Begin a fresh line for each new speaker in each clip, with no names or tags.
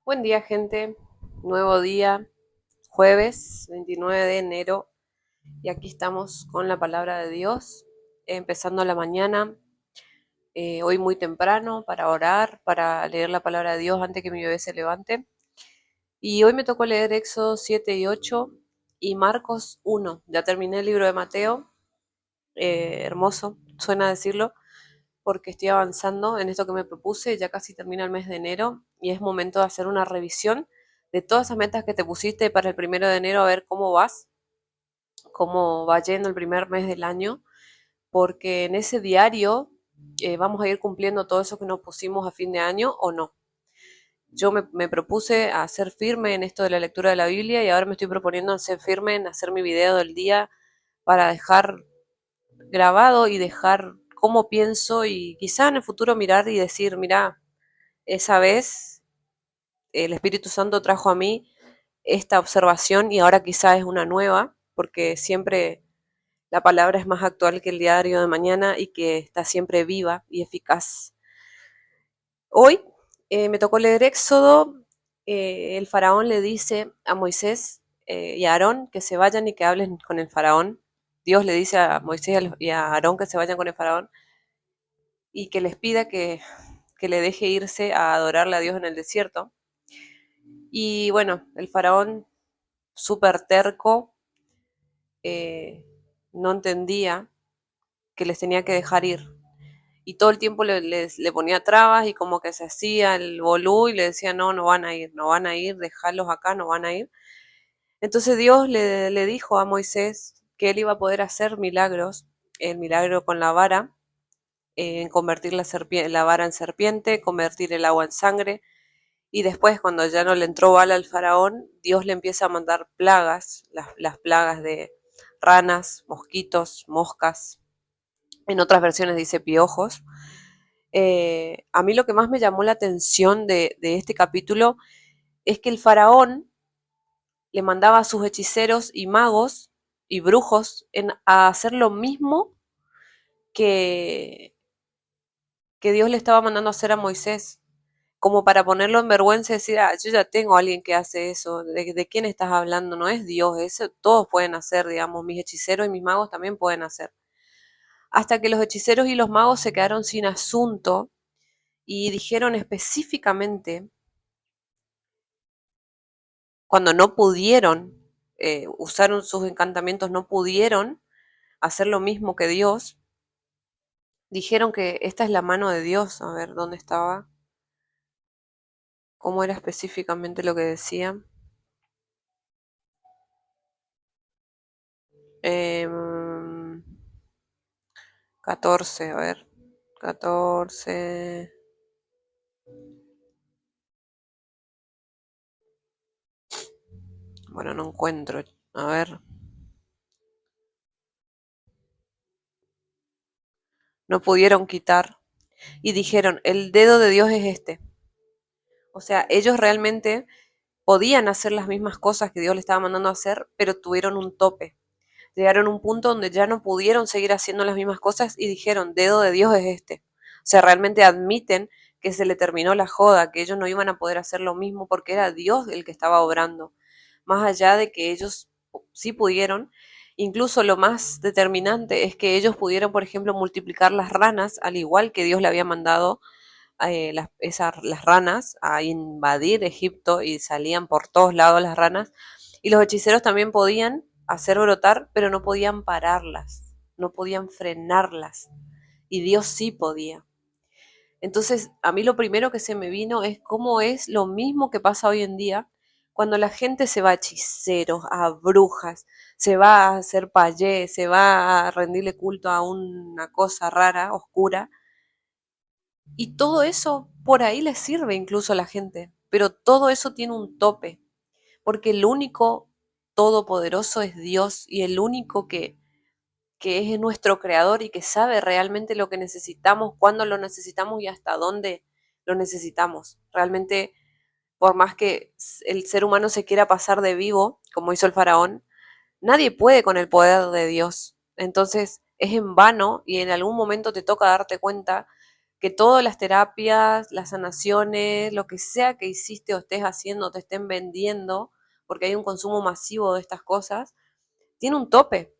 Buen día, gente. Nuevo día, jueves 29 de enero. Y aquí estamos con la palabra de Dios, empezando la mañana, hoy muy temprano, para orar, para leer la palabra de Dios antes que mi bebé se levante. Y hoy me tocó leer Éxodo 7 y 8 y Marcos 1. Ya terminé el libro de Mateo. Hermoso, suena decirlo, porque estoy avanzando en esto que me propuse, ya casi termina el mes de enero y es momento de hacer una revisión de todas esas metas que te pusiste para el 1 de enero, a ver cómo vas, cómo va yendo el primer mes del año, porque en ese diario vamos a ir cumpliendo todo eso que nos pusimos a fin de año o no. Yo me propuse a ser firme en esto de la lectura de la Biblia y ahora me estoy proponiendo a ser firme en hacer mi video del día para dejar grabado y dejar cómo pienso y quizá en el futuro mirar y decir, mira, esa vez el Espíritu Santo trajo a mí esta observación y ahora quizá es una nueva, porque siempre la palabra es más actual que el diario de mañana y que está siempre viva y eficaz. Hoy me tocó leer Éxodo. El faraón le dice a Moisés y a Aarón que se vayan y que hablen con el faraón. Dios le dice a Moisés y a Aarón que se vayan con el faraón y que les pida que le deje irse a adorarle a Dios en el desierto. Y bueno, el faraón, súper terco, eh, no entendía que les tenía que dejar ir. Y todo el tiempo le ponía trabas y como que se hacía el bolú y le decía, no, no van a ir, no van a ir, dejarlos acá, no van a ir. Entonces Dios le dijo a Moisés que él iba a poder hacer milagros, el milagro con la vara, en convertir la vara en serpiente, convertir el agua en sangre. Y después, cuando ya no le entró bala al faraón, Dios le empieza a mandar plagas, las plagas de ranas, mosquitos, moscas. En otras versiones dice piojos. A mí lo que más me llamó la atención de este capítulo es que el faraón le mandaba a sus hechiceros y magos y brujos a hacer lo mismo que, que Dios le estaba mandando a hacer a Moisés, como para ponerlo en vergüenza y decir, ah, yo ya tengo a alguien que hace eso, ¿de quién estás hablando? No es Dios, eso todos pueden hacer, digamos, mis hechiceros y mis magos también pueden hacer. Hasta que los hechiceros y los magos se quedaron sin asunto y dijeron específicamente, cuando no pudieron, usaron sus encantamientos, no pudieron hacer lo mismo que Dios, dijeron que esta es la mano de Dios. A ver, ¿dónde estaba? ¿Cómo era específicamente lo que decía? Eh, 14, a ver. 14. Bueno, no encuentro. A ver. No pudieron quitar. Y dijeron, el dedo de Dios es este. O sea, ellos realmente podían hacer las mismas cosas que Dios le estaba mandando a hacer, pero tuvieron un tope. Llegaron a un punto donde ya no pudieron seguir haciendo las mismas cosas y dijeron, dedo de Dios es este. O sea, realmente admiten que se le terminó la joda, que ellos no iban a poder hacer lo mismo porque era Dios el que estaba obrando. Más allá de que ellos sí pudieron, incluso lo más determinante es que ellos pudieron, por ejemplo, multiplicar las ranas, al igual que Dios le había mandado las ranas a invadir Egipto y salían por todos lados las ranas. Y los hechiceros también podían hacer brotar, pero no podían pararlas, no podían frenarlas. Y Dios sí podía. Entonces, a mí lo primero que se me vino es cómo es lo mismo que pasa hoy en día cuando la gente se va a hechiceros, a brujas, se va a hacer payé, se va a rendirle culto a una cosa rara, oscura, y todo eso por ahí le sirve incluso a la gente, pero todo eso tiene un tope, porque el único todopoderoso es Dios y el único que es nuestro creador y que sabe realmente lo que necesitamos, cuándo lo necesitamos y hasta dónde lo necesitamos. Realmente, por más que el ser humano se quiera pasar de vivo, como hizo el faraón, nadie puede con el poder de Dios. Entonces es en vano y en algún momento te toca darte cuenta que todas las terapias, las sanaciones, lo que sea que hiciste o estés haciendo, te estén vendiendo, porque hay un consumo masivo de estas cosas, tiene un tope.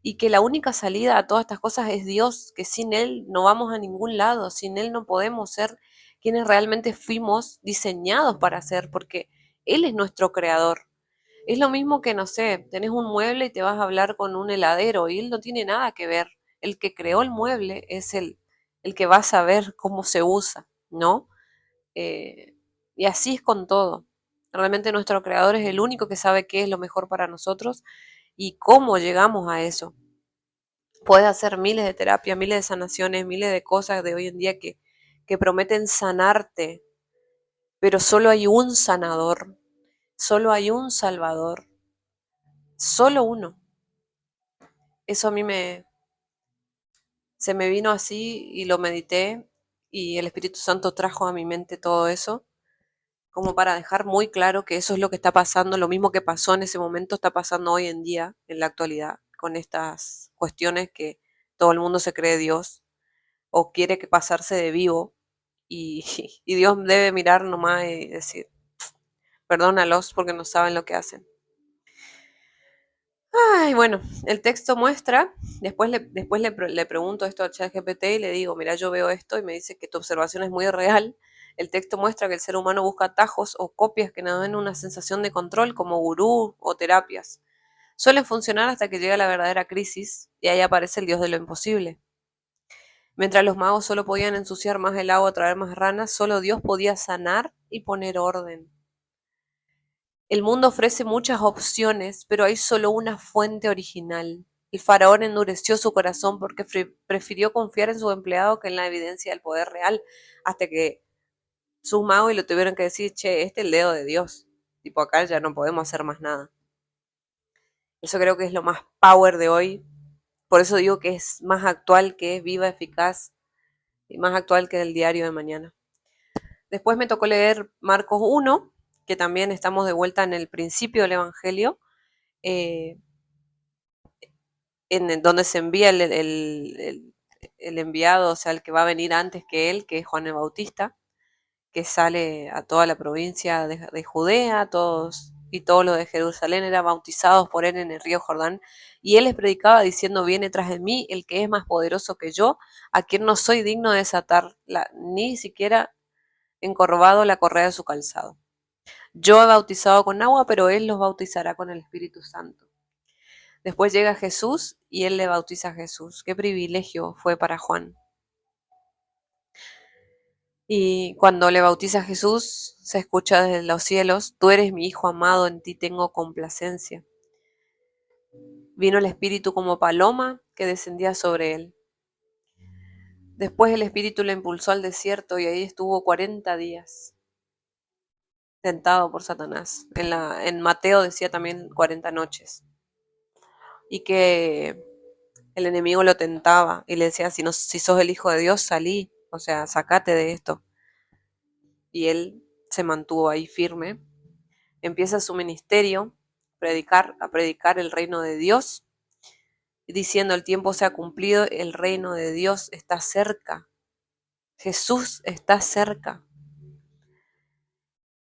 Y que la única salida a todas estas cosas es Dios, que sin Él no vamos a ningún lado, sin Él no podemos ser quienes realmente fuimos diseñados para ser, porque Él es nuestro creador. Es lo mismo que, no sé, tenés un mueble y te vas a hablar con un heladero y él no tiene nada que ver. El que creó el mueble es el que va a saber cómo se usa, ¿no? Eh, y así es con todo. Realmente nuestro creador es el único que sabe qué es lo mejor para nosotros y cómo llegamos a eso. Puedes hacer miles de terapias, miles de sanaciones, miles de cosas de hoy en día que prometen sanarte, pero solo hay un sanador, solo hay un salvador, solo uno. Eso a mí se me vino así y lo medité y el Espíritu Santo trajo a mi mente todo eso, como para dejar muy claro que eso es lo que está pasando, lo mismo que pasó en ese momento está pasando hoy en día, en la actualidad, con estas cuestiones que todo el mundo se cree Dios o quiere que pasarse de vivo y, y Dios debe mirar nomás y decir, perdónalos porque no saben lo que hacen. Ay, bueno, el texto muestra, le pregunto esto a ChatGPT y le digo, mira, yo veo esto y me dice que tu observación es muy real. El texto muestra que el ser humano busca atajos o copias que nos den una sensación de control como gurú o terapias. Suelen funcionar hasta que llega la verdadera crisis y ahí aparece el dios de lo imposible. Mientras los magos solo podían ensuciar más el agua, traer más ranas, solo Dios podía sanar y poner orden. El mundo ofrece muchas opciones, pero hay solo una fuente original. El faraón endureció su corazón porque prefirió confiar en su empleado que en la evidencia del poder real, hasta que sus magos y lo tuvieron que decir, che, este es el dedo de Dios. Tipo, acá ya no podemos hacer más nada. Eso creo que es lo más power de hoy. Por eso digo que es más actual, que es viva, eficaz y más actual que el diario de mañana. Después me tocó leer Marcos 1, que también estamos de vuelta en el principio del Evangelio. Eh, en donde se envía el enviado, o sea, el que va a venir antes que él, que es Juan el Bautista, que sale a toda la provincia de Judea, todos y todos los de Jerusalén eran bautizados por él en el río Jordán, y él les predicaba diciendo, viene tras de mí el que es más poderoso que yo, a quien no soy digno de desatar ni siquiera encorvado la correa de su calzado. Yo he bautizado con agua, pero él los bautizará con el Espíritu Santo. Después llega Jesús y él le bautiza a Jesús. Qué privilegio fue para Juan. Y cuando le bautiza a Jesús, se escucha desde los cielos, tú eres mi Hijo amado, en ti tengo complacencia. Vino el Espíritu como paloma que descendía sobre él. Después el Espíritu le impulsó al desierto y ahí estuvo 40 días, tentado por Satanás. En Mateo decía también 40 noches. Y que el enemigo lo tentaba y le decía, si, no, si sos el Hijo de Dios, salí, o sea, sacate de esto. Y él se mantuvo ahí firme. Empieza su ministerio, a predicar el reino de Dios, diciendo el tiempo se ha cumplido, el reino de Dios está cerca. Jesús está cerca.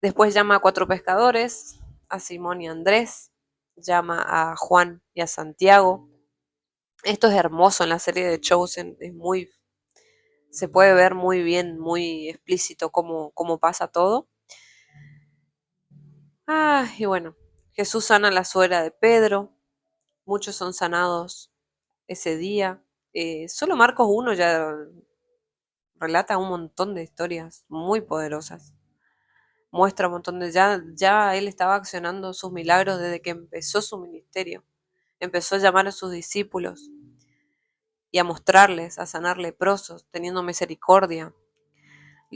Después llama a 4 pescadores, a Simón y a Andrés, llama a Juan y a Santiago. Esto es hermoso en la serie de Chosen, se puede ver muy bien, muy explícito cómo pasa todo. Y bueno, Jesús sana la suegra de Pedro, muchos son sanados ese día. Solo Marcos 1 ya relata un montón de historias muy poderosas. Muestra un montón ya él estaba accionando sus milagros desde que empezó su ministerio. Empezó a llamar a sus discípulos y a mostrarles, a sanar leprosos, teniendo misericordia.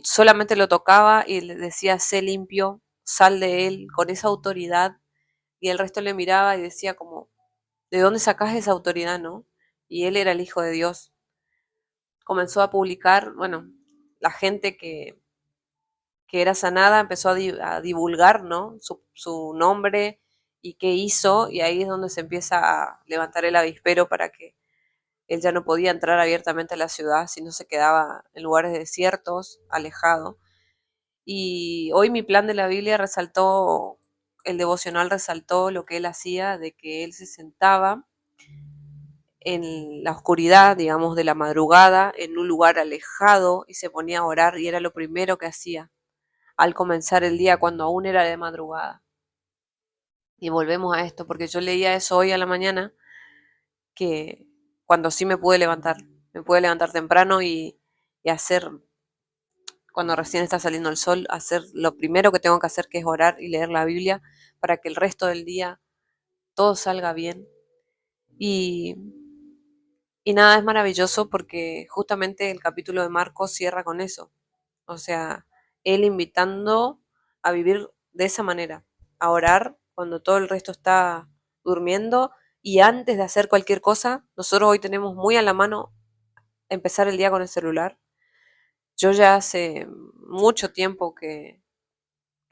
Solamente lo tocaba y le decía, sé limpio, sal de él, con esa autoridad. Y el resto le miraba y decía como, ¿de dónde sacás esa autoridad, no? Y él era el Hijo de Dios. Comenzó a publicar, bueno, la gente que era sanada empezó a divulgar, ¿no? Su nombre y qué hizo, y ahí es donde se empieza a levantar el avispero para que Él ya no podía entrar abiertamente a la ciudad, sino se quedaba en lugares desiertos, alejado. Y hoy mi plan de la Biblia resaltó, el devocional resaltó lo que él hacía, de que él se sentaba en la oscuridad, digamos, de la madrugada, en un lugar alejado y se ponía a orar y era lo primero que hacía al comenzar el día cuando aún era de madrugada. Y volvemos a esto, porque yo leía eso hoy a la mañana, que cuando sí me pude levantar temprano y hacer, cuando recién está saliendo el sol, hacer lo primero que tengo que hacer, que es orar y leer la Biblia, para que el resto del día todo salga bien. Y, y nada, es maravilloso porque justamente el capítulo de Marcos cierra con eso. O sea, él invitando a vivir de esa manera, a orar cuando todo el resto está durmiendo y antes de hacer cualquier cosa, nosotros hoy tenemos muy a la mano empezar el día con el celular. Yo ya hace mucho tiempo que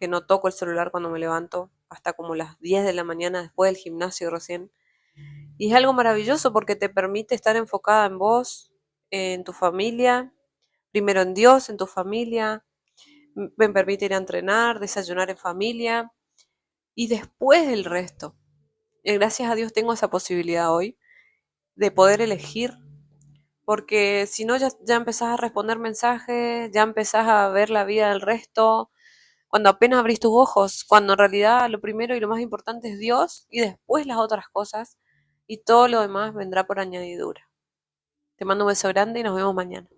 no toco el celular cuando me levanto, hasta como las 10 de la mañana después del gimnasio recién. Y es algo maravilloso porque te permite estar enfocada en vos, en tu familia, primero en Dios, en tu familia, me permite ir a entrenar, desayunar en familia y después el resto. Gracias a Dios tengo esa posibilidad hoy de poder elegir, porque si no ya empezás a responder mensajes, ya empezás a ver la vida del resto, cuando apenas abrís tus ojos, cuando en realidad lo primero y lo más importante es Dios y después las otras cosas y todo lo demás vendrá por añadidura. Te mando un beso grande y nos vemos mañana.